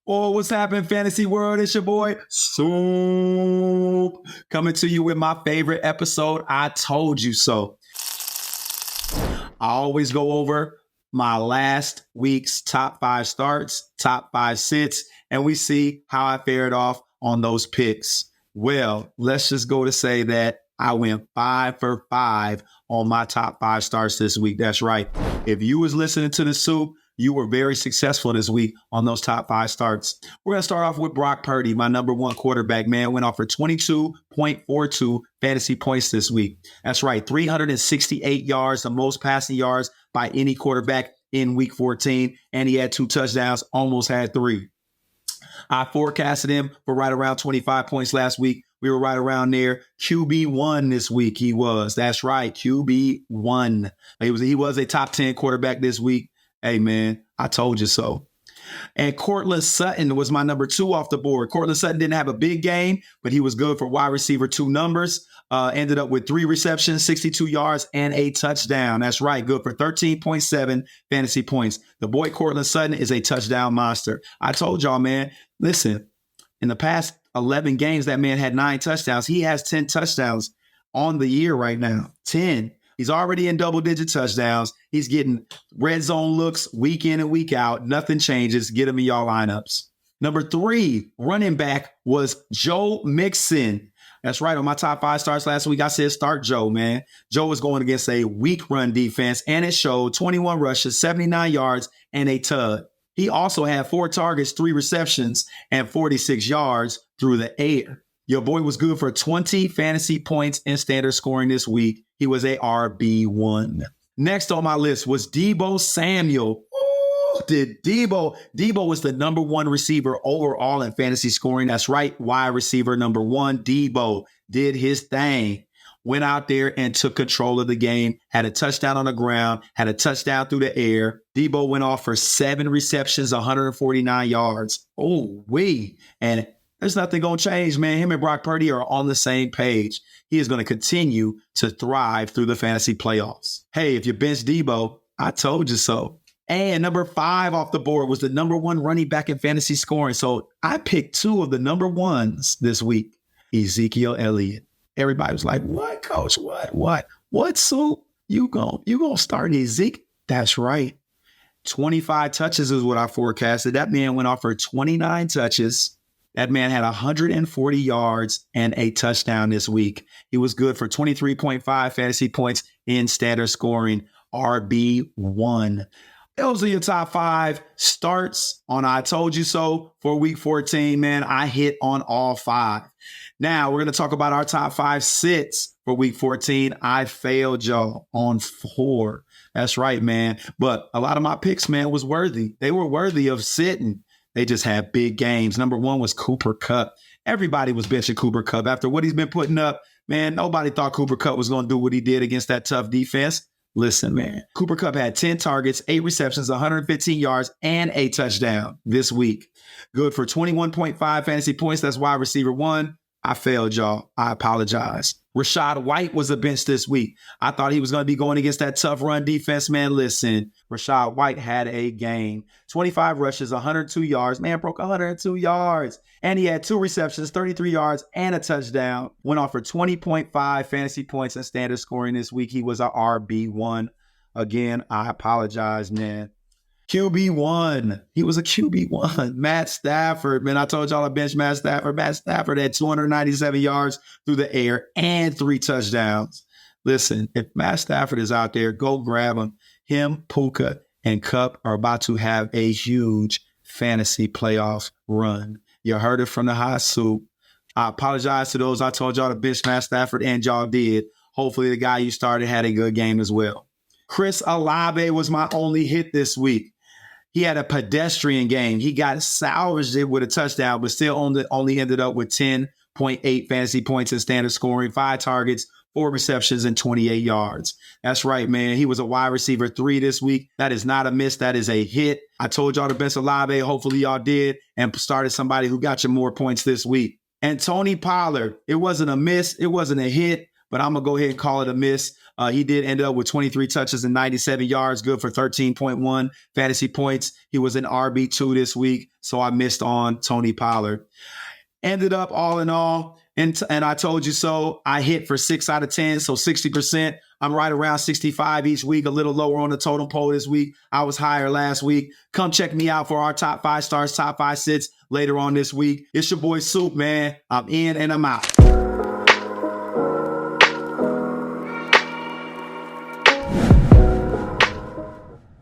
Oh, what's happening, fantasy world? It's your boy, Soup, coming to you with my favorite episode, I Told You So. I always go over my last week's top 5 starts, top 5 sits, and we see how I fared off on those picks. Well, let's just go to say that I went 5 for 5 on my top 5 starts this week. That's right. If you was listening to the Soup, you were very successful this week on those top 5 starts. We're going to start off with Brock Purdy, my number 1 quarterback, man. Went off for 22.42 fantasy points this week. That's right, 368 yards, the most passing yards by any quarterback in week 14. And he had 2 touchdowns, almost had 3. I forecasted him for right around 25 points last week. We were right around there. QB1 this week he was. That's right, QB1. He was a top 10 quarterback this week. Hey, man, I told you so. And Courtland Sutton was my number 2 off the board. Courtland Sutton didn't have a big game, but he was good for wide receiver 2 numbers. Ended up with 3 receptions, 62 yards, and a touchdown. That's right, good for 13.7 fantasy points. The boy Courtland Sutton is a touchdown monster. I told y'all, man, listen, in the past 11 games, that man had 9 touchdowns. He has 10 touchdowns on the year right now, 10. He's already in double-digit touchdowns. He's getting red zone looks week in and week out. Nothing changes. Get him in y'all lineups. Number 3, running back, was Joe Mixon. That's right. On my top 5 starts last week, I said start Joe, man. Joe was going against a weak run defense, and it showed 21 rushes, 79 yards, and a tud. He also had 4 targets, 3 receptions, and 46 yards through the air. Your boy was good for 20 fantasy points in standard scoring this week. He was a RB1. Next on my list was Deebo Samuel. Ooh, Deebo was the number 1 receiver overall in fantasy scoring. That's right, wide receiver number 1. Deebo did his thing. Went out there and took control of the game. Had a touchdown on the ground. Had a touchdown through the air. Deebo went off for 7 receptions, 149 yards. Oh, and there's nothing going to change, man. Him and Brock Purdy are on the same page. He is going to continue to thrive through the fantasy playoffs. Hey, if you bench Deebo, I told you so. And number 5 off the board was the number 1 running back in fantasy scoring. So I picked 2 of the number 1s this week. Ezekiel Elliott. Everybody was like, what, coach? What, Soup? You gonna start Zeke? That's right. 25 touches is what I forecasted. That man went off for 29 touches. That man had 140 yards and a touchdown this week. He was good for 23.5 fantasy points in standard scoring, RB1. Those are your top 5 starts on I Told You So for week 14, man. I hit on all 5. Now we're going to talk about our top 5 sits for week 14. I failed y'all on 4. That's right, man. But a lot of my picks, man, was worthy. They were worthy of sitting. They just had big games. Number 1 was Kupp. Everybody was benching Kupp after what he's been putting up. Man, nobody thought Kupp was going to do what he did against that tough defense. Listen, man, Kupp had 10 targets, 8 receptions, 115 yards, and a touchdown this week. Good for 21.5 fantasy points. That's wide receiver 1. I failed, y'all. I apologize. Rachaad White was a bench this week. I thought he was going to be going against that tough run defense, man. Listen, Rachaad White had a game. 25 rushes, 102 yards. Man, broke 102 yards. And he had 2 receptions, 33 yards, and a touchdown. Went off for 20.5 fantasy points in standard scoring this week. He was a RB1. Again, I apologize, man. QB1. He was a QB1. Matt Stafford. Man, I told y'all I benched Matt Stafford. Matt Stafford had 297 yards through the air and 3 touchdowns. Listen, if Matt Stafford is out there, go grab him. Him, Puka, and Kupp are about to have a huge fantasy playoff run. You heard it from the hot Soup. I apologize to those I told y'all to bench Matt Stafford, and y'all did. Hopefully the guy you started had a good game as well. Chris Olave was my only hit this week. He had a pedestrian game. He got salvaged it with a touchdown, but still only ended up with 10.8 fantasy points in standard scoring, 5 targets, 4 receptions, and 28 yards. That's right, man. He was a wide receiver 3 this week. That is not a miss. That is a hit. I told y'all to bench Olave. Hopefully y'all did, and started somebody who got you more points this week. And Tony Pollard, it wasn't a miss. It wasn't a hit, but I'm going to go ahead and call it a miss. He did end up with 23 touches and 97 yards, good for 13.1 fantasy points. He was an RB2 this week, so I missed on Tony Pollard. Ended up all in all, and I told you so, I hit for 6 out of 10, so 60%. I'm right around 65 each week, a little lower on the totem pole this week. I was higher last week. Come check me out for our top 5 stars, top 5 sits later on this week. It's your boy Soup, man. I'm in and I'm out.